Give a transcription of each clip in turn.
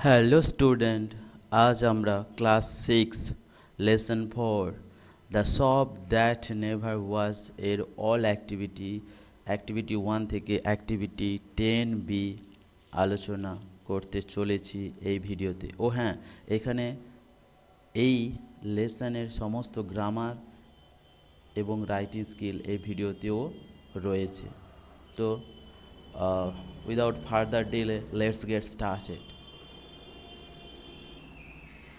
Hello student, আজ আমরা class 6 lesson 4 the shop that never was এর অল অ্যাক্টিভিটি 1 থেকে অ্যাক্টিভিটি 10B আলোচনা করতে চলেছি এই ভিডিওতে। ও হ্যাঁ, এখানে এই লেসনের সমস্ত গ্রামার এবং রাইটিং স্কিল এই ভিডিওতেও রয়েছে। তো without further delay let's get started.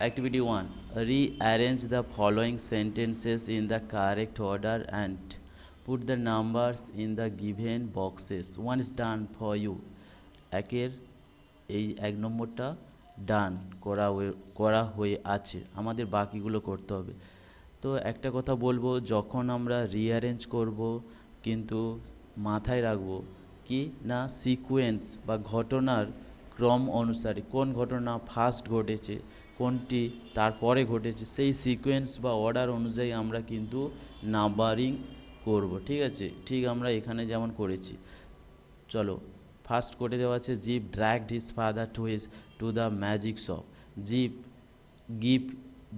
Activity 1. Rearrange the following sentences in the correct order and put the numbers in the given boxes. One is done for you. একের এই 1 নম্বরটা ডান করা হয়ে আছে, আমাদের বাকিগুলো করতে হবে। তো একটা কথা বলবো, যখন আমরা রিঅ্যারেঞ্জ করব কিন্তু মাথায় রাখবো কি না, সিকোয়েন্স বা ঘটনার ক্রম অনুসারে কোন ঘটনা ফার্স্ট ঘটেছে, কোনটি তারপরে ঘটেছে, সেই সিকোয়েন্স বা অর্ডার অনুযায়ী আমরা কিন্তু নাম্বারিং করব। ঠিক আছে, ঠিক আমরা এখানে যেমন করেছি। চলো, ফার্স্ট করে দেওয়া আছে Zip dragged his father to the magic shop. Give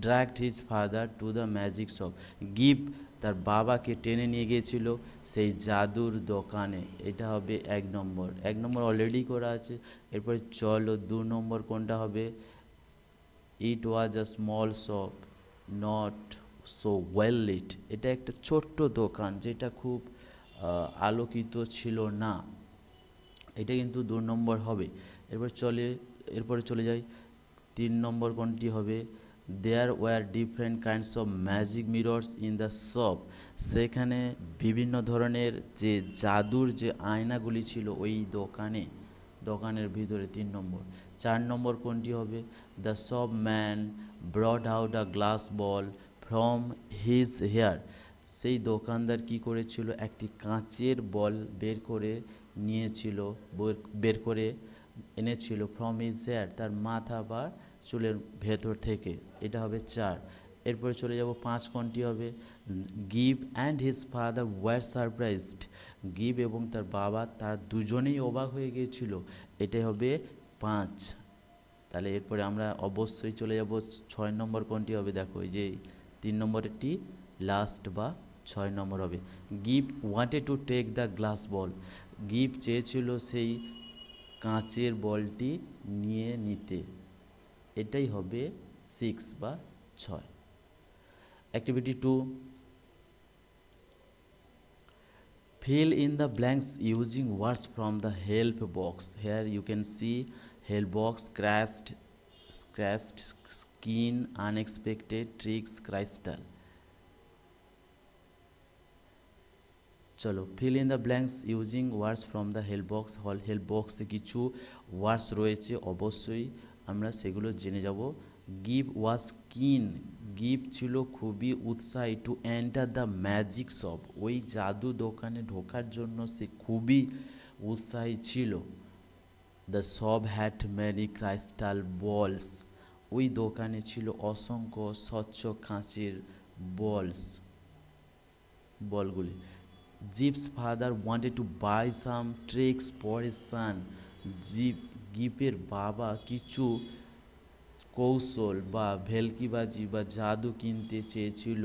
dragged his father to the magic shop. Give তার বাবাকে টেনে নিয়ে গিয়েছিল সেই জাদুর দোকানে, এটা হবে 1 নম্বর। 1 নম্বর অলরেডি করা আছে। এরপরে চলো 2 নম্বর কোনটা হবে, it was a small shop not so well lit. এটা একটা ছোট্ট দোকান যেটা খুব আলোকিত ছিল না, এটা কিন্তু 2 নম্বর হবে। এরপরে চলে যাই 3 নম্বর কোনটি হবে, there were different kinds of magic mirrors in the shop. সেখানে বিভিন্ন ধরনের যে জাদুর যে আয়নাগুলি ছিল ওই দোকানের ভিতরে। 3 নম্বর। 4 নম্বর কোনটি হবে, the shop man brought out a glass ball from his hair. সেই দোকানদার কি করেছিল, একটি কাঁচের বল বের করে এনেছিল ফ্রম হিজ হেয়ার, তার মাথা বা চুলের ভেতর থেকে। এটা হবে 4। এরপরে চলে যাব 5 কোনটি হবে, give and his father war surprised. Give এবং তার বাবা তার দুজনেই অবাক হয়ে গিয়েছিল, এটাই হবে 5। তাহলে এরপরে আমরা অবশ্যই চলে যাব 6 নম্বর কোনটি হবে, দেখো এই যে 3 নম্বরেরটি লাস্ট বা 6 নম্বর হবে। Give wanted to take the glass ball. Give চেয়েছিল সেই কাঁচের বলটি নিয়ে নিতে, এটাই হবে 6 বা 6। Activity 2. Fill in the blanks using words from the help box. Here you can see help box: scratched skin, unexpected, tricks, crystal. চলো, feel in the blanks using words from the help box. Help বক্সে কিছু ওয়ার্ডস রয়েছে, অবশ্যই আমরা সেগুলো জেনে যাব। Give ওয়াজ কিন। গিভ ছিল খুবই উৎসাহী to enter the magic shop. ওই জাদু দোকানে ঢোকার জন্য সে খুবই উৎসাহী ছিল। The shop had many crystal balls. ওই দোকানে ছিল অসংখ্য স্বচ্ছ কাঁচের বলগুলি। Gip's father wanted to buy some tricks for his son. গিপের বাবা কিছু কৌশল বা ভেলকিবাজি বা জাদু কিনতে চেয়েছিল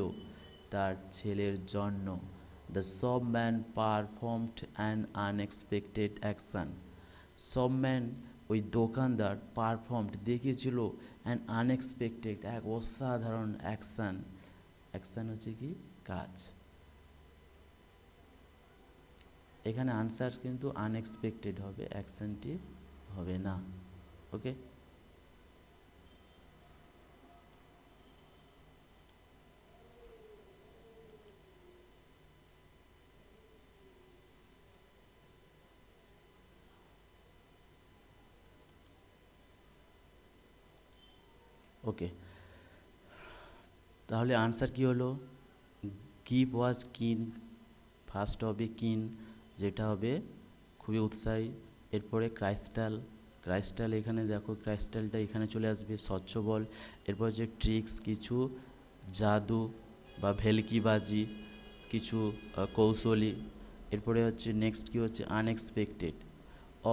তার ছেলের জন্য। The shopman performed an unexpected action. Shopman ওই দোকানদার পারফর্মড দেখিয়েছিল অ্যান আনএক্সপেক্টেড এক অসাধারণ অ্যাকশন হচ্ছে কি, কাজ। এখানে আনসার কিন্তু আনএক্সপেক্টেড হবে, অ্যাকশনটি হবে না। ওকে, ওকে, তাহলে আনসার কি হলো, গিভ ওয়াজ কিন, ফার্স্ট হবে কিন যেটা হবে খুবই উৎসাহী। এরপরে ক্রাইস্টাল এখানে দেখো, ক্রাইস্টালটা এখানে চলে আসবে, স্বচ্ছ বল। এরপর যে ট্রিক্স, কিছু জাদু বা ভেলকিবাজি, কিছু কৌশলী। এরপরে হচ্ছে নেক্সট কি হচ্ছে, আনএক্সপেক্টেড,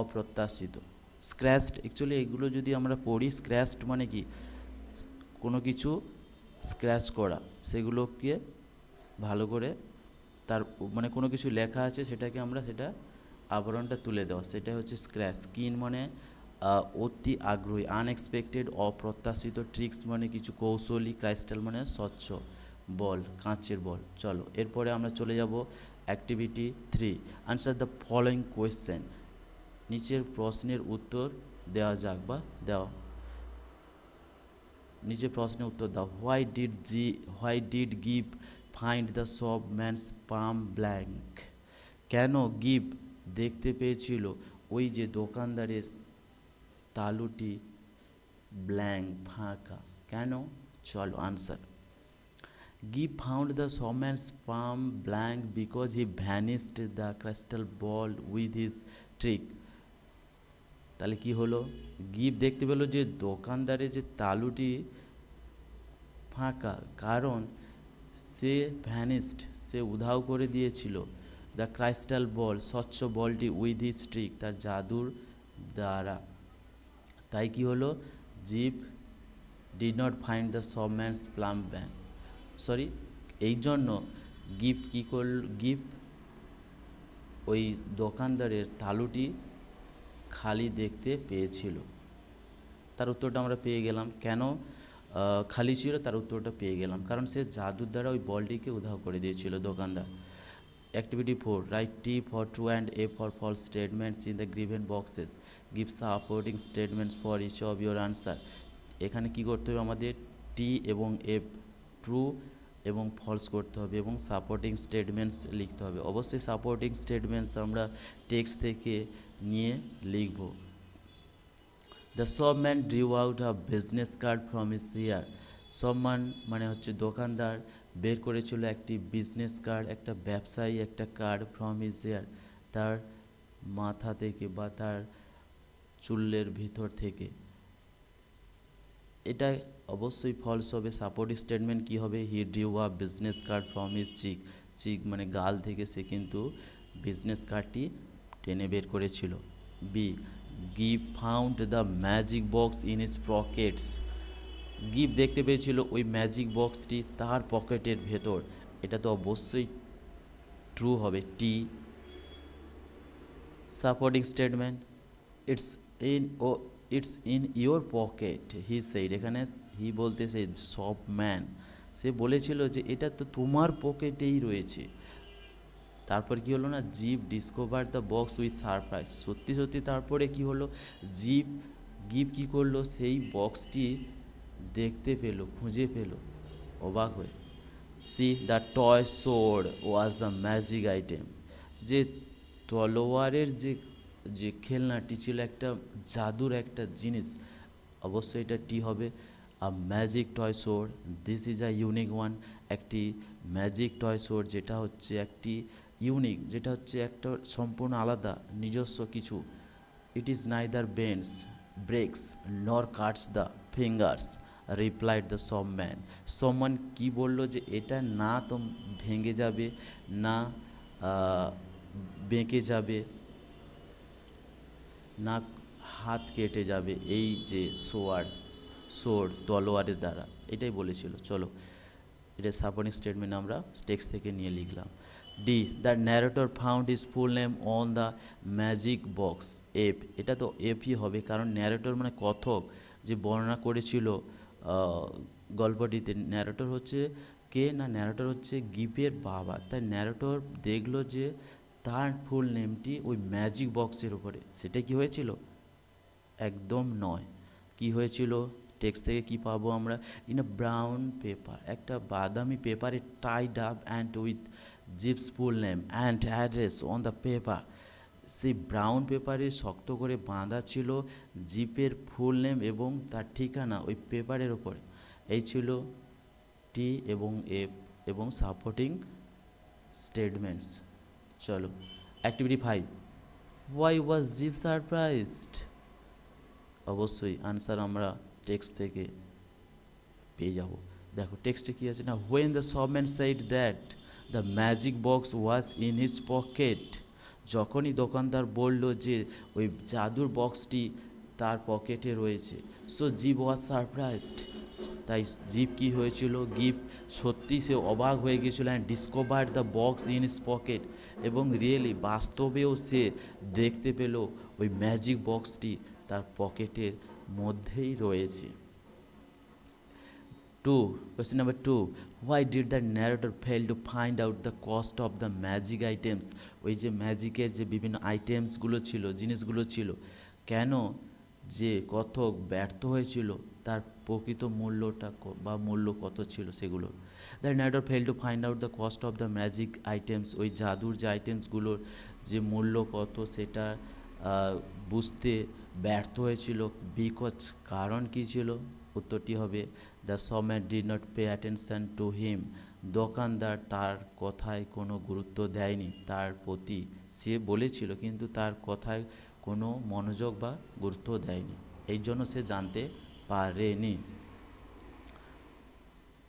অপ্রত্যাশিত। স্ক্র্যাচড, অ্যাকচুয়ালি এগুলো যদি আমরা পড়ি, স্ক্র্যাচড মানে কি, কোনো কিছু স্ক্র্যাচ করা, সেগুলোকে ভালো করে তার মানে কোনো কিছু লেখা আছে সেটাকে আমরা সেটা আবরণটা তুলে দেওয়া, সেটা হচ্ছে স্ক্র্যাচ। স্কিন মানে অতি আগ্রহী, আনএক্সপেক্টেড অপ্রত্যাশিত, ট্রিক্স মানে কিছু কৌশলী, ক্রাইস্টাল মানে স্বচ্ছ, বল কাঁচের বল। চলো এরপরে আমরা চলে যাব activity 3, answer the following question. নিচের প্রশ্নের উত্তর দেওয়া যাক বা দেওয়া, নিচের প্রশ্নের উত্তর দাও। Why did give find the shop man's palm blank? কেন গিভ দেখতে পেয়েছিল ওই যে দোকানদারের তালুটি ব্ল্যাঙ্ক, ফাঁকা? কেন? চলো আনসার। গিভ found the shopman's palm blank because he vanished the crystal ball with his trick. তাহলে কি হলো, গিভ দেখতে পেলো যে দোকানদারের যে তালুটি ফাঁকা, কারণ সে ভ্যানিশড, সে উধাও করে দিয়েছিল, দ্য ক্রাইস্টাল বল স্বচ্ছ বলটি উইথ হিজ ট্রিক, তার জাদুর দ্বারা। তাই কি হলো, Gip did not find the shopman's plum bank, sorry, এই জন্য গিভ কী করল, গিভ ওই দোকানদারের তালুটি খালি দেখতে পেয়েছিল। তার উত্তরটা আমরা পেয়ে গেলাম। কেন খালি ছিল তার উত্তরটা পেয়ে গেলাম, কারণ সে জাদুর দ্বারা ওই বলটিকে উধাও করে দিয়েছিল দোকানদার। Activity 4, write T for true and F for false statements in the given boxes, give supporting statements for each of your answer. এখানে কি করতে হবে আমাদের, টি এবং এফ, ট্রু এবং ফলস করতে হবে এবং সাপোর্টিং স্টেটমেন্টস লিখতে হবে। অবশ্যই সাপোর্টিং স্টেটমেন্টস আমরা টেক্সট থেকে নিয়ে লিখব। The shopman drew out a business card from his year. Shopman মানে হচ্ছে দোকানদার, বের করেছিল একটি বিজনেস কার্ড, একটা ব্যবসায়ী একটা কার্ড, ফ্রম হিজ ইয়ার তার মাথা থেকে বা তার চুলের ভিতর থেকে। এটা অবশ্যই ফলস হবে। সাপোর্টিং স্টেটমেন্ট কি হবে, he drew a business card from his cheek, cheek মানে গাল থেকে সে কিন্তু বিজনেস কার্ডটি টেনে বের করেছিল। B, give found the magic box in his pockets. Give দেখতে পেয়েছিল ওই ম্যাজিক বক্সটি তার পকেটের ভেতর, এটা তো অবশ্যই ট্রু হবে, T. Supporting statement, it's in your pocket he said, এখানে হি বলতে সেই শপম্যান, সে বলেছিল যে এটা তো তোমার পকেটেই রয়েছে। তারপর কি হলো না, Zip discover the box with surprise, সত্যি সত্যি তারপরে কি হলো, গিভ কি করলো, সেই বক্সটি দেখতে পেলো, খুঁজে পেলো অবাক হয়ে। C, the toy sword was the magic item, যে তলোয়ারের যে যে খেলনাটি ছিল একটা জাদুর একটা জিনিস, অবশ্যই এটা টি হবে। আ magic toy sword, this is a unique one, একটি ম্যাজিক টয় সোর্ড যেটা হচ্ছে একটি ইউনিক, যেটা হচ্ছে একটা সম্পূর্ণ আলাদা নিজস্ব কিছু। ইট ইজ নাইদার বেন্ডস ব্রেক্স নর Katz the fingers replied the shopman. Shopman কি বললো যে এটা না তো ভেঙে যাবে, না বেঁকে যাবে, না হাত কেটে যাবে এই যে সোর্ড তলোয়ারের দ্বারা, এটাই বলেছিল। চলো এটা সাপোর্টিং স্টেটমেন্ট আমরা টেক্সট থেকে নিয়ে লিখলাম। D, the narrator found his full name on the magic box. F, এটা তো এফই হবে, কারণ ন্যারেটর মানে কথক যে বর্ণনা করেছিল গল্পটিতে, ন্যারেটর হচ্ছে কে না, ন্যারেটর হচ্ছে গিভের বাবা। তাই ন্যারেটর দেখলো যে তার ফুল নেমটি ওই ম্যাজিক বক্সের উপরে, সেটা কি হয়েছিল, একদম নয়। কি হয়েছিল, টেক্সট থেকে কি পাবো আমরা, ইন আ ব্রাউন পেপার, একটা বাদামি পেপারে Tide up and with Gip's full name and address on the paper. সেই ব্রাউন পেপারে শক্ত করে বাঁধা ছিল জিপের ফুল নেম এবং তার ঠিকানা ওই পেপারের ওপরে। এই ছিল টি এবং এফ এবং সাপোর্টিং স্টেটমেন্টস। চলো activity 5, why was Zip surprised. অবশ্যই আনসার আমরা টেক্সট থেকে পেয়ে যাব। দেখো টেক্সটে কী আছে না, when the shopman said that the magic box was in his pocket, যখনই দোকানদার বলল যে ওই জাদুর বক্সটি তার পকেটে রয়েছে। সো জিপ ওয়াজ সারপ্রাইজড, তাই জিপ কি হয়েছিল, গিপ সত্যি সে অবাক হয়ে গিয়েছিল and discovered the box in his pocket, এবং রিয়েলি বাস্তবেও সে দেখতে পেল ওই ম্যাজিক বক্সটি তার পকেটের মধ্যেই রয়েছে। 2. Question number 2. Why did the narrator fail to find out the cost of the magic items? ওই যে ম্যাজিকের যে বিভিন্ন আইটেমসগুলো ছিল, জিনিসগুলো ছিল, কেন যে কথক ব্যর্থ হয়েছিল তার প্রকৃত মূল্যটা বা মূল্য কত ছিল সেগুলো। The narrator failed to find out the cost of the magic items, ওই জাদুর যে আইটেমসগুলোর যে মূল্য কত সেটা বুঝতে ব্যর্থ হয়েছিল। বিকজ কারণ কী ছিল, উত্তরটি হবে the shopman did not pay attention to him, দোকানদার তার কথায় কোনো গুরুত্ব দেয়নি, তার প্রতি সে বলেছিল কিন্তু তার কথায় কোনো মনোযোগ বা গুরুত্ব দেয়নি, এই জন্য সে জানতে পারেনি।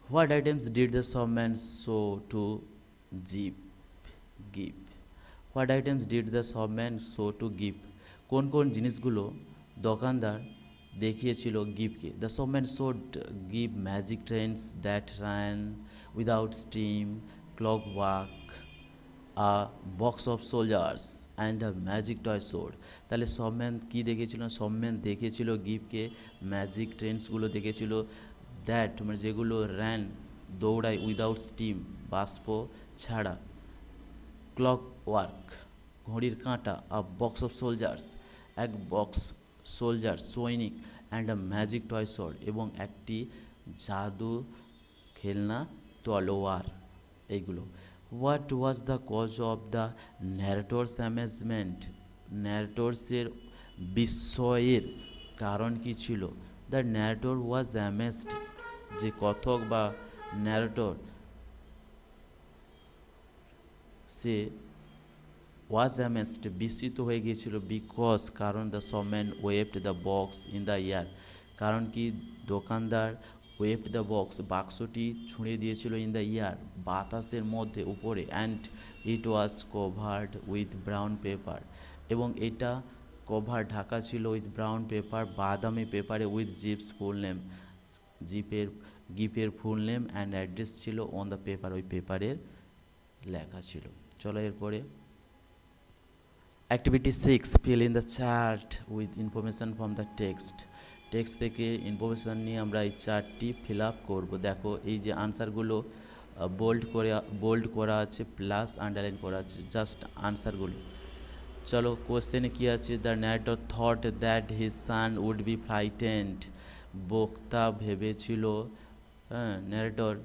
What items did the shopman show to গিভ? What items did the shopman show to গিভ, কোন কোন জিনিসগুলো দোকানদার দেখিয়েছিল গিভকে। দ্য শপম্যান শোড গিভ magic trains that run without steam, clockwork, a box of soldiers and a magic toy sword. তাহলে শপম্যান কী দেখেছিল, শপম্যান দেখেছিল গিভকে ম্যাজিক ট্রেন্সগুলো দেখেছিল, দ্যাট মানে যেগুলো র্যান দৌড়ায় উইদাউট স্টিম বাষ্প ছাড়া, ক্লক ওয়ার্ক ঘড়ির কাঁটা, আ বক্স অফ সোলজার্স এক বক্স সোলজার সৈনিক, and a magic toy sword এবং একটি জাদু খেলনা তলোয়ার, এইগুলো। What was the cause of the narrator's amazement, ন্যারেটরসের বিস্ময়ের কারণ কী ছিল। দ্য ন্যারেটর ওয়াজ অ্যামেজড, যে কথক বা ন্যারেটর সে ওয়াজ অ্যামেজড বিস্মিত হয়ে গিয়েছিল, বিকজ কারণ the shopman waved the box in the air, কারণ কি দোকানদার ওয়েভড দ্য বক্স বাক্সটি ছুঁড়ে দিয়েছিল ইন দ্য এয়ার বাতাসের মধ্যে উপরে, and it was covered with brown paper, এবং এটা কভার ঢাকা ছিল উইথ ব্রাউন পেপার বাদামি পেপারে, উইথ জিপস ফুল নেম, গিফের ফুল নেম অ্যান্ড অ্যাড্রেস ছিল অন দ্য পেপার, ওই পেপারের লেখা ছিল। চলো এরপরে activity 6, fill in the chart with information from the text. Text থেকে ইনফরমেশান নিয়ে আমরা এই চার্টটি ফিল আপ করবো। দেখো এই যে আনসারগুলো বোল্ড করা আছে প্লাস আন্ডারলাইন করা আছে, জাস্ট আনসারগুলো। চলো কোশ্চেনে কী আছে, the narrator thought that his son would be frightened, বক্তা ভেবেছিল, ন্যারেটর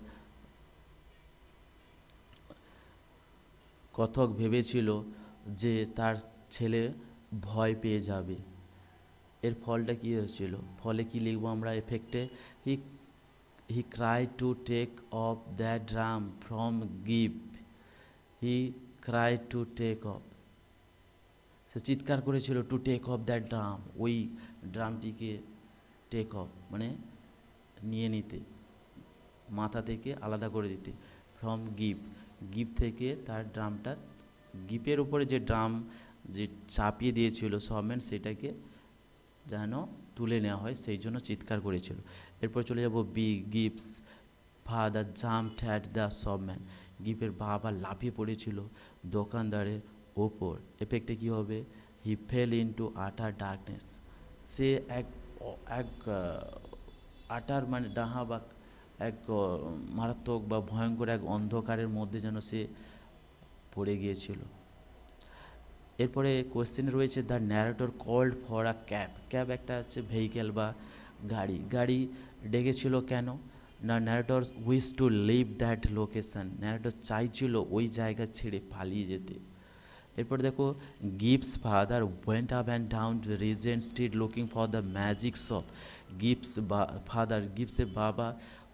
কথক ভেবেছিল যে তার ছেলে ভয় পেয়ে যাবে। এর ফলটা কী হয়েছিল, ফলে কি লিখবো আমরা এফেক্টে, he cry to take off that drum from গিভ, he cry to take off, সে চিৎকার করেছিল to take off that drum, ওই ড্রামটিকে টেক অফ মানে নিয়ে নিতে, মাথা থেকে আলাদা করে দিতে, ফ্রম গিভ থেকে তার ড্রামটা, গিফের উপরে যে ড্রাম যে চাপিয়ে দিয়েছিল শপম্যান সেটাকে যেন তুলে নেওয়া হয় সেই জন্য চিৎকার করেছিল। এরপর চলে যাব বি, গিভস father jumped at the shopman, গিফের বাবা লাফিয়ে পড়েছিল দোকানদারের ওপর। এফেক্টে কী হবে, he fell into utter darkness, সে এক আটার মানে ডাহা বা এক মারাত্মক বা ভয়ঙ্কর এক অন্ধকারের মধ্যে যেন সে পড়ে গিয়েছিল। এরপরে কোয়েশ্চেনে রয়েছে the narrator called for a cab একটা হচ্ছে ভেহিক্যাল বা গাড়ি ডেকেছিল কেন না, narrator wish to leave that location, narrator চাইছিল ওই জায়গা ছেড়ে পালিয়ে যেতে। এরপর দেখো গিভস father went up and down to Regent Street looking for the magic shop, গিভসের বাবা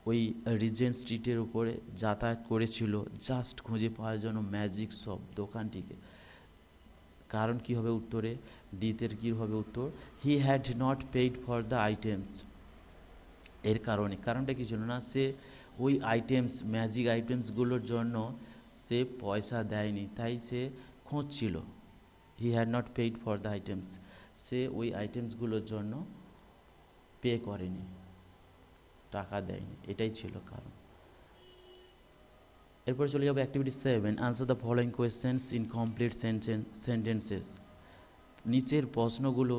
ওই রিজেন্ট স্ট্রিটের উপরে যাতায়াত করেছিল জাস্ট খুঁজে পাওয়ার জন্য ম্যাজিক শপ দোকানটিকে। কারণ কী হবে উত্তরে, ডিতের কী হবে উত্তর, হি had not paid for the items, এর কারণটা কী ছিল না, সে ওই ম্যাজিক আইটেমসগুলোর জন্য সে পয়সা দেয়নি, তাই সে খুঁজছিল, he had not paid for the items, সে ওই আইটেমসগুলোর জন্য পে করেনি, টাকা দেয়নি, এটাই ছিল কারণ। এরপর চলে যাবো activity 7, answer the following questions in complete sentences. নিচের প্রশ্নগুলো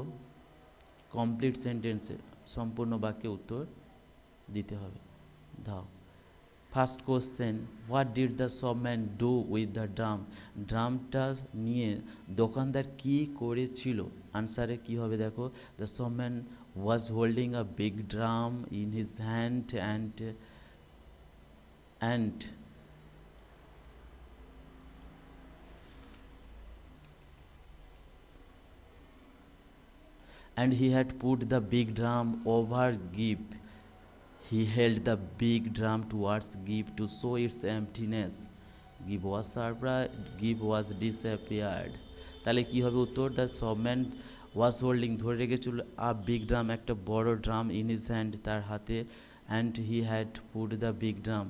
কমপ্লিট সেন্টেন্সে, সম্পূর্ণ বাক্যে উত্তর দিতে হবে। দাও। First question, what did the shopman do with the drum? ড্রামটা নিয়ে দোকানদার কি করেছিল? আনসারে কি হবে দেখো, the shopman was holding a big drum in his hand and he had put the big drum over Gib. He held the big drum towards Gib to show its emptiness. Gib was surprised. Gib was disappeared. তাহলে কি হবে উত্তর, the shopman was holding ধরে রেখেছিল আ big drum একটা বড় drum in his hand তার হাতে, and he had put the big drum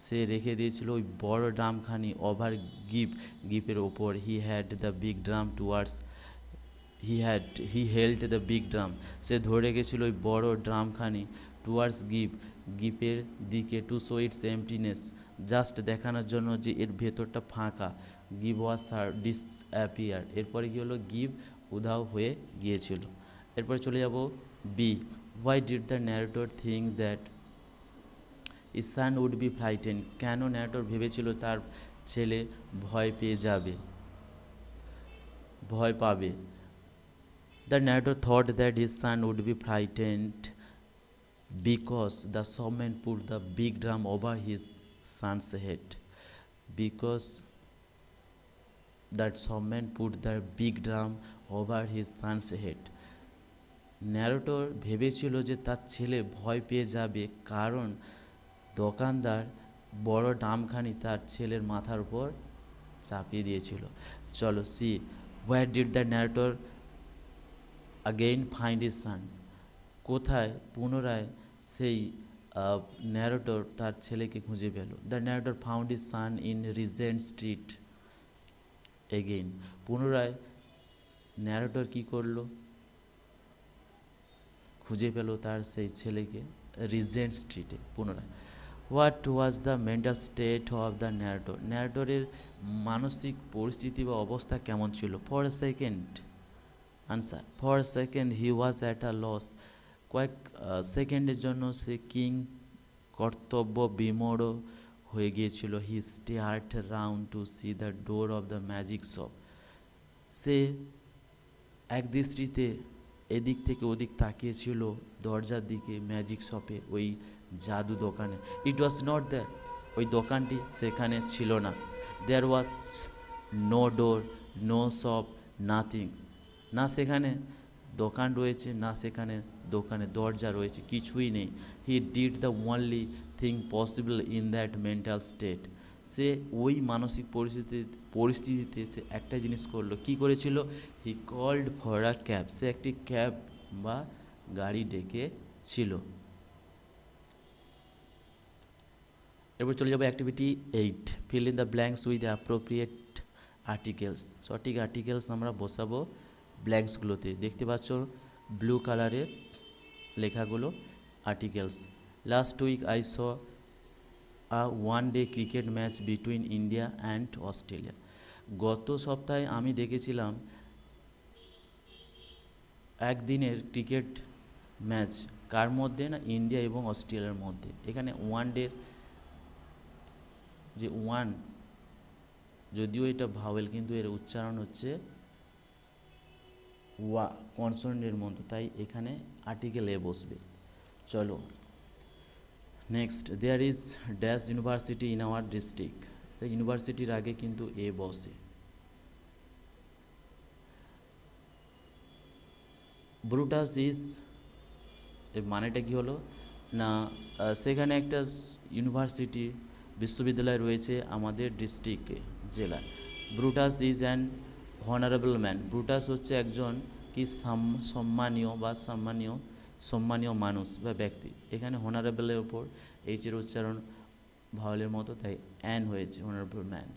সে রেখে দিয়েছিল ওই বড় ড্রামখানি ওভার গিপের ওপর। He had the big drum towards he held the big drum সে ধরে রেখেছিল ওই বড় ড্রামখানি টুয়ার্ডস গিপের দিকে, to show its emptiness just দেখানোর জন্য যে এর ভেতরটা ফাঁকা। গিভ ওয়াজ ডিসঅ্যাপিয়ার, এরপরে কী হলো, গিভ উধাও হয়ে গিয়েছিল। এরপরে চলে যাব B, why did the narrator think that his son would be frightened? কেন ন্যারেটর ভেবেছিল তার ছেলে ভয় পাবে? The narrator thought that his son would be frightened because the shopman put the big drum over his son's head. Because that shopman put the big drum over his son's head. Narrator ভেবেছিল যে তার ছেলে ভয় পেয়ে যাবে কারণ দোকানদার বড় ড্রামখানি তার ছেলের মাথার উপর চাপিয়ে দিয়েছিল। চলো C, where did the narrator again find his son? কোথায় পুনরায় সেই ন্যারেটর তার ছেলেকে খুঁজে পেল? The narrator found his son in Regent street again. পুনরায় ন্যারেটর কি করলো, খুঁজে পেল তার সেই ছেলেকে রিজেন্ট স্ট্রিটে পুনরায়। What was the mental state of the narrator? ন্যারেটরের মানসিক পরিস্থিতি বা অবস্থা কেমন ছিল? For a second, answer for a second he was at a loss. কয়েক সেকেন্ডের জন্য সে কর্তব্য বিমূঢ় হয়ে গিয়েছিল। He stared round to see the door of the magic shop. সে এক দৃষ্টিতে এদিক থেকে ওদিক তাকিয়েছিল দরজার দিকে, ম্যাজিক শপে, ওই জাদু দোকানে। ইট ওয়াজ নট দ্য, ওই দোকানটি সেখানে ছিল না। There was no door, no shop, nothing. না সেখানে দোকান রয়েছে, না সেখানে দোকানে দরজা রয়েছে, কিছুই নেই। He did the only thing possible in that mental state. সে ওই মানসিক পরিস্থিতিতে সে একটা জিনিস করলো। কি করেছিল? He called for a cab, সে একটি ক্যাব বা গাড়ি ডেকেছিল। এরপর চলে যাবো activity 8, fill in the blanks with appropriate articles. সঠিক আর্টিকেলস আমরা বসাবো ব্ল্যাঙ্কসগুলোতে। দেখতে পাচ্ছ ব্লু কালারের লেখাগুলো articles. Last week I saw a one day cricket match between India and Australia. গত সপ্তাহে আমি দেখেছিলাম একদিনের ক্রিকেট ম্যাচ, কার মধ্যে? না, ইন্ডিয়া এবং অস্ট্রেলিয়ার মধ্যে। এখানে ওয়ান-ডের যে ওয়ান, যদিও এটা ভাওয়েল কিন্তু এর উচ্চারণ হচ্ছে ওয়া কনসোনেন্টের মতো, তাই এখানে আর্টিকেল এ বসবে। চলো next, there is dash university in our district. তাই ইউনিভার্সিটির আগে কিন্তু এ বসে। ব্রুটাস ইজ, এর মানেটা কি হলো না, সেখানে একটা ইউনিভার্সিটি বিশ্ববিদ্যালয় রয়েছে আমাদের ডিস্ট্রিক্টে, জেলায়। Brutus is an honourable man. Brutus হচ্ছে একজন কি সম্মানীয় মানুষ বা ব্যক্তি। এখানে হনারেবলের ওপর এইচের উচ্চারণ ভাওয়ালের মতো, তাই অ্যান হয়েছে, হনারেবল ম্যান।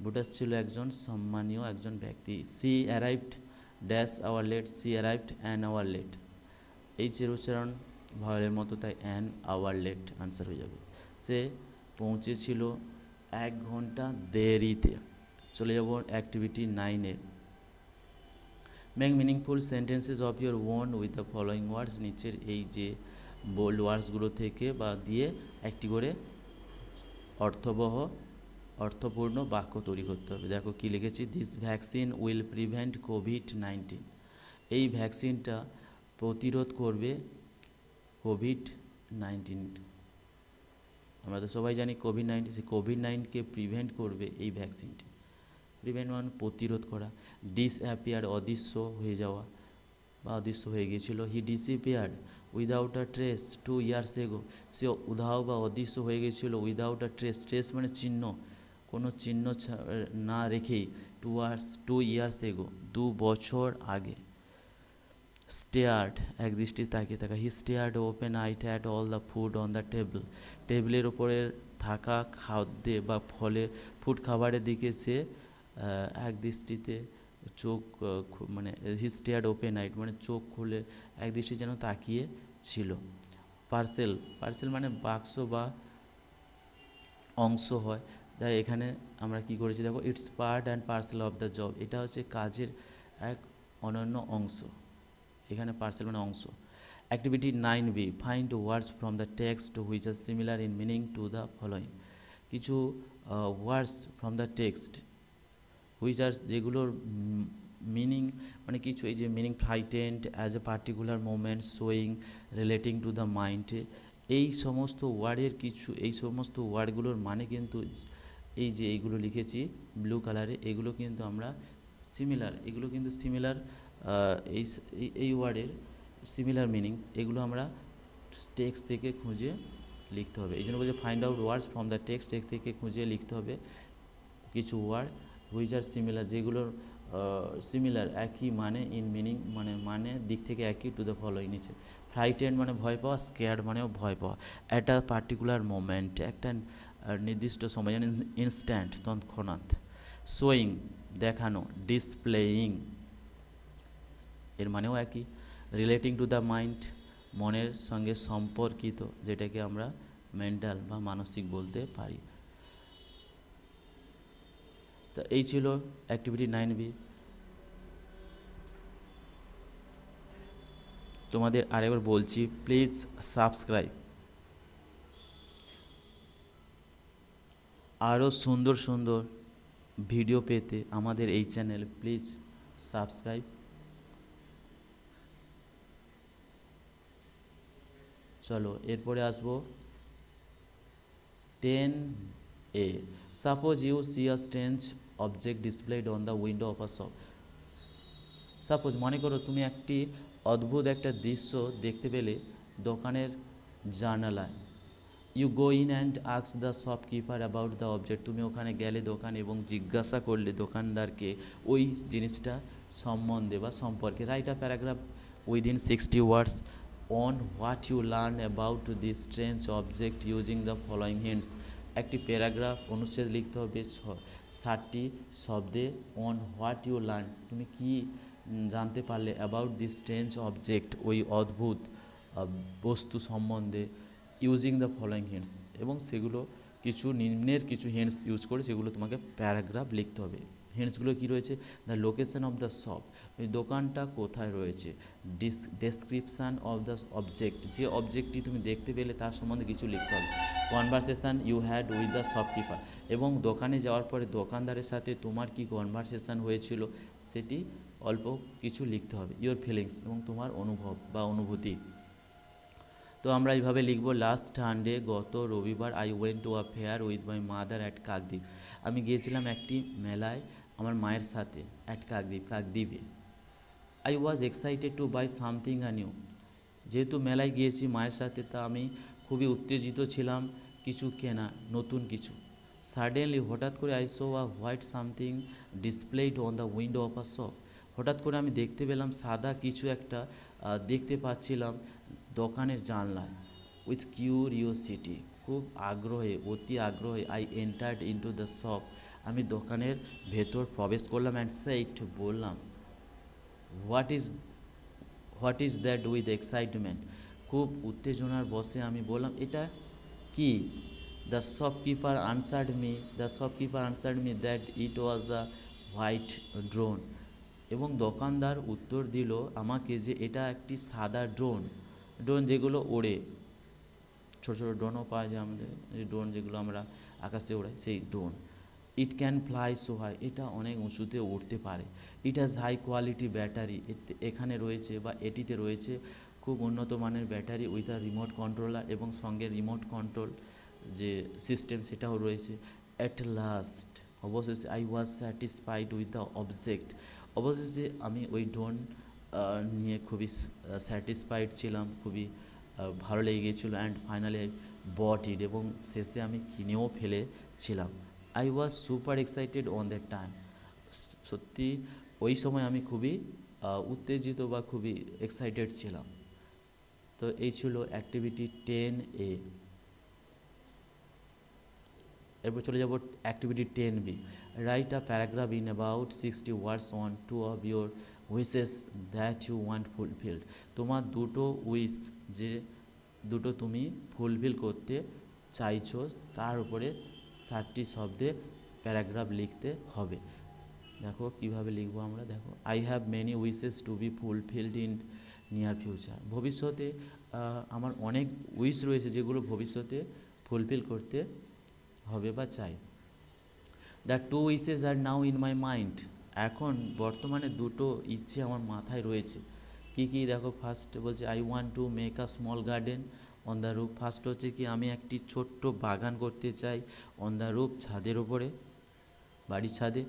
ব্রুটাস ছিল একজন সম্মানীয় একজন ব্যক্তি। She arrived dash hour late, she arrived an hour late. এইচের উচ্চারণ ভয়েলের মতো, তাই অ্যান আওয়ার লেট আনসার হয়ে যাবে। সে পৌঁছেছিল 1 ঘন্টা দেরিতে। চলে যাব অ্যাক্টিভিটি 9-এ। Make meaningful sentences of your own with the following words. নিচের এই যে বোল্ড ওয়ার্ডসগুলো থেকে বা দিয়ে একটি করে অর্থপূর্ণ বাক্য তৈরি করতে হবে। দেখো কি লিখেছি, this vaccine will prevent COVID-19. এই ভ্যাকসিনটা প্রতিরোধ করবে কোভিড-19। আমরা তো সবাই জানি কোভিড-19, সেই কোভিড-19কে প্রিভেন্ট করবে এই ভ্যাকসিনটি। প্রিভেন্ট মানে প্রতিরোধ করা। ডিসঅ্যাপিয়ার অদৃশ্য হয়ে যাওয়া বা অদৃশ্য হয়ে গিয়েছিল। He disappeared without a trace 2 years ago। সে উধাও বা অদৃশ্য হয়ে গিয়েছিল উইদাউট আ ট্রেস। ট্রেস মানে চিহ্ন, কোনো চিহ্ন না রেখেই 2 years ago 2 বছর আগে। স্টেয়ার্ড একদৃষ্টি তাকিয়ে থাকা। He stared open eyed at all the food on the table. টেবিলের ওপরে থাকা খাদ্যে বা ফলে ফুড খাবারের দিকে সে একদৃষ্টিতে চোখ মানে হি স্টেয়ার্ড ওপেন আইড মানে চোখ খুলে একদৃষ্টি যেন তাকিয়ে ছিল। পার্সেল, পার্সেল মানে বাক্স বা অংশ হয়, যাই এখানে আমরা কি করেছি দেখো, it's part and parcel of the job. এটা হচ্ছে কাজের এক অনন্য অংশ। এখানে পার্সেল মানে অংশ। Activity 9B, find words from the text which are similar in meaning to the following. কিছু words from the text which are, যেগুলোর মিনিং মানে কিছু, এই যে meaning frightened as a particular moment showing relating to the mind, এই সমস্ত ওয়ার্ডের কিছু, এই সমস্ত ওয়ার্ডগুলোর মানে কিন্তু এই যে এইগুলো লিখেছি ব্লু কালারে, এগুলো কিন্তু আমরা সিমিলার, এগুলো কিন্তু সিমিলার, এই ওয়ার্ডের সিমিলার মিনিং, এগুলো আমরা টেক্সট থেকে খুঁজে লিখতে হবে। এই জন্য বলছে find out words from the text থেকে খুঁজে লিখতে হবে কিছু ওয়ার্ড হুইচ আর সিমিলার, যেগুলোর সিমিলার একই মানে ইন মিনিং মানে দিক থেকে একই টু দ্য ফলোয়িং। নিচে ফ্রাইটেন্ড মানে ভয় পাওয়া, স্কেয়ার্ড মানেও ভয় পাওয়া, অ্যাট আ পার্টিকুলার মোমেন্ট একটা নির্দিষ্ট সময়, যেন ইনস্ট্যান্ট তৎক্ষণাৎ। শোয়িং দেখানো, ডিসপ্লেয়িং এর মানেও একই। রিলেটিং টু দ্য মাইন্ড মনের সঙ্গে সম্পর্কিত, যেটাকে আমরা মেন্টাল বা মানসিক বলতে পারি। তো এই ছিল অ্যাক্টিভিটি 9B। তোমাদের আরেকবার বলছি, প্লিজ সাবস্ক্রাইব। আরও সুন্দর সুন্দর ভিডিও পেতে আমাদের এই চ্যানেল প্লিজ সাবস্ক্রাইব। চলো এরপরে আসবো 10A। Suppose you see a strange object displayed on the window of a shop. Suppose মনে করো তুমি একটি অদ্ভুত একটা দৃশ্য দেখতে পেলে দোকানের জানালায়। You go in and ask the shopkeeper about the object. তুমি ওখানে গেলে দোকান এবং জিজ্ঞাসা করলে দোকানদারকে ওই জিনিসটা সম্বন্ধে বা সম্পর্কে। Write a paragraph within 60 words on what you learn about this strange object using the following hints. একটি প্যারাগ্রাফ অনুচ্ছেদ লিখতে হবে 60টি শব্দে। অন হোয়াট ইউ লার্ন, তুমি কি জানতে পারলে, অ্যাবাউট দিস স্ট্রেঞ্জ অবজেক্ট ওই অদ্ভুত বস্তু সম্বন্ধে, ইউজিং দ্য ফলোয়িং হিন্টস, এবং সেগুলো কিছু নিম্নের কিছু হিন্টস ইউজ করে সেগুলো তোমাকে প্যারাগ্রাফ লিখতে হবে। হিন্টসগুলো কী রয়েছে, the location of the shop, ওই দোকানটা কোথায় রয়েছে। ডেসক্রিপশান অফ দ্য অবজেক্ট, যে অবজেক্টটি তুমি দেখতে পেলে তার সম্বন্ধে কিছু লিখতে হবে। Conversation you had with the shopkeeper, এবং দোকানে যাওয়ার পরে দোকানদারের সাথে তোমার কি কনভারসেশান হয়েছিল সেটি অল্প কিছু লিখতে হবে। ইউর ফিলিংস, এবং তোমার অনুভব বা অনুভূতি। তো আমরা এইভাবে লিখব, লাস্ট সানডে গত রবিবার I went to a fair with my mother at Kakdwip. আমি গিয়েছিলাম একটি মেলায় আমার মায়ের সাথে, অ্যাট কাকদ্বীপে। I was excited to buy something new. যেহেতু মেলায় গিয়েছি মায়ের সাথে, তা আমি খুবই উত্তেজিত ছিলাম কিছু কেনা, নতুন কিছু। সাডেনলি হঠাৎ করে I so a white something displayed on the window of a shop. হঠাৎ করে আমি দেখতে পেলাম সাদা কিছু একটা দেখতে পাচ্ছিলাম দোকানের জানলায়। উইথ কিউরিওসিটি, খুব আগ্রহে, অতি আগ্রহে, I entered into the shop, আমি দোকানের ভেতর প্রবেশ করলাম। অ্যান্ড সেইড, বললাম, what is what is that with excitement, খুব উত্তেজনার বসে আমি বললাম এটা কি। The shopkeeper answered me that it was a white drone, এবং দোকানদার উত্তর দিল আমাকে যে এটা একটি সাদা ড্রোন, ড্রোন যেগুলো ওড়ে, ছোটো ছোটো ড্রোনও পাওয়া যায় আমাদের, ড্রোন যেগুলো আমরা আকাশে ওড়াই সেই drone. It can fly so high, এটা অনেক উঁচুতে উঠতে পারে। It has high quality battery, এখানে রয়েছে বা এটিতে রয়েছে খুব উন্নত মানের battery with a remote controller, এবং সঙ্গে রিমোট কন্ট্রোল যে সিস্টেম সেটাও রয়েছে। অ্যাট লাস্ট, অবশেষে I was satisfied with the object, অবশেষে আমি ওই ড্রোন নিয়ে খুবই স্যাটিসফাইড ছিলাম, খুবই ভালো লেগে গিয়েছিলো। অ্যান্ড ফাইনালি বট ইট, এবং শেষে আমি কিনেও ফেলেছিলাম। I was super excited on that time, সত্যি ওই সময় আমি খুবই উত্তেজিত বা খুবই এক্সাইটেড ছিলাম। তো এই ছিল অ্যাক্টিভিটি 10A। এরপর চলে যাব activity 10B। Write a paragraph in about 60 words on two of your wishes that you want fulfilled. তোমার দুটো উইশ, যে দুটো তুমি ফুলফিল করতে চাইছো, তার উপরে 60 শব্দে প্যারাগ্রাফ লিখতে হবে। দেখো কিভাবে লিখবো আমরা, দেখো I have many wishes to be fulfilled in near future. ভবিষ্যতে আমার অনেক উইশ রয়েছে যেগুলো ভবিষ্যতে ফুলফিল করতে হবে বা চাই। The two wishes are now in my mind, এখন বর্তমানে দুটো ইচ্ছে আমার মাথায় রয়েছে। কি কি দেখো, ফার্স্ট বলছে I want to make a small garden on the roof. First হচ্ছে কি আমি একটি ছোট্ট বাগান করতে চাই অন দ্য রুফ, ছাদের ওপরে, বাড়ির ছাদে।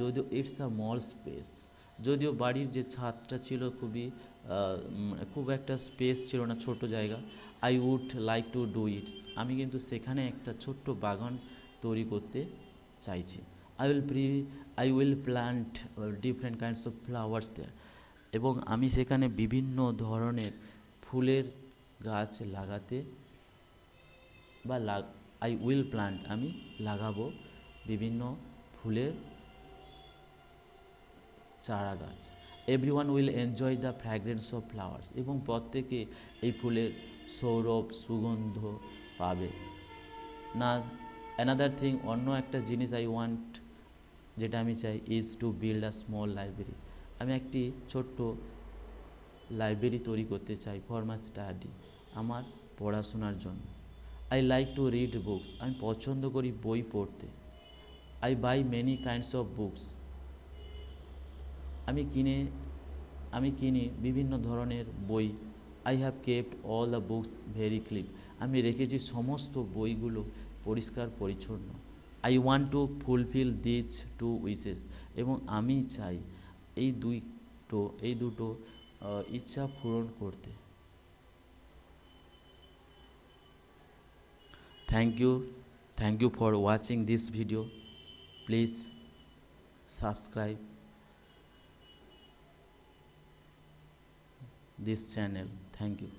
যদিও ইটস আ স্মল স্পেস, যদিও বাড়ির যে ছাদটা ছিল খুব একটা স্পেস ছিল না, ছোট জায়গা। I would like to do its, আমি কিন্তু সেখানে একটা ছোট্ট বাগান তৈরি করতে চাইছি। I will plant different kinds of flowers there, এবং আমি সেখানে বিভিন্ন ধরনের ফুলের গাছ লাগাতে বা আই উইল প্ল্যান্ট, আমি লাগাবো বিভিন্ন ফুলের চারা গাছ। Everyone will enjoy the fragrance of flowers, এবং প্রত্যেকে এই ফুলের সৌরভ সুগন্ধ পাবে না। অ্যানাদার থিং, অন্য একটা জিনিস আই ওয়ান্ট, যেটা আমি চাই, is to build a small library, আমি একটি ছোট্ট লাইব্রেরি তৈরি করতে চাই ফর মাই স্টাডি, আমার পড়াশোনার জন্য। I like to read books, আমি পছন্দ করি বই পড়তে। I buy many kinds of books, আমি কিনি বিভিন্ন ধরনের বই। I have kept all the books very clean, আমি রেখেছি সমস্ত বইগুলো পরিষ্কার পরিচ্ছন্ন। I want to fulfil this two wishes, এবং আমি চাই এই দুটো ইচ্ছা পূরণ করতে। Thank you for watching this video. Please subscribe this channel. Thank you.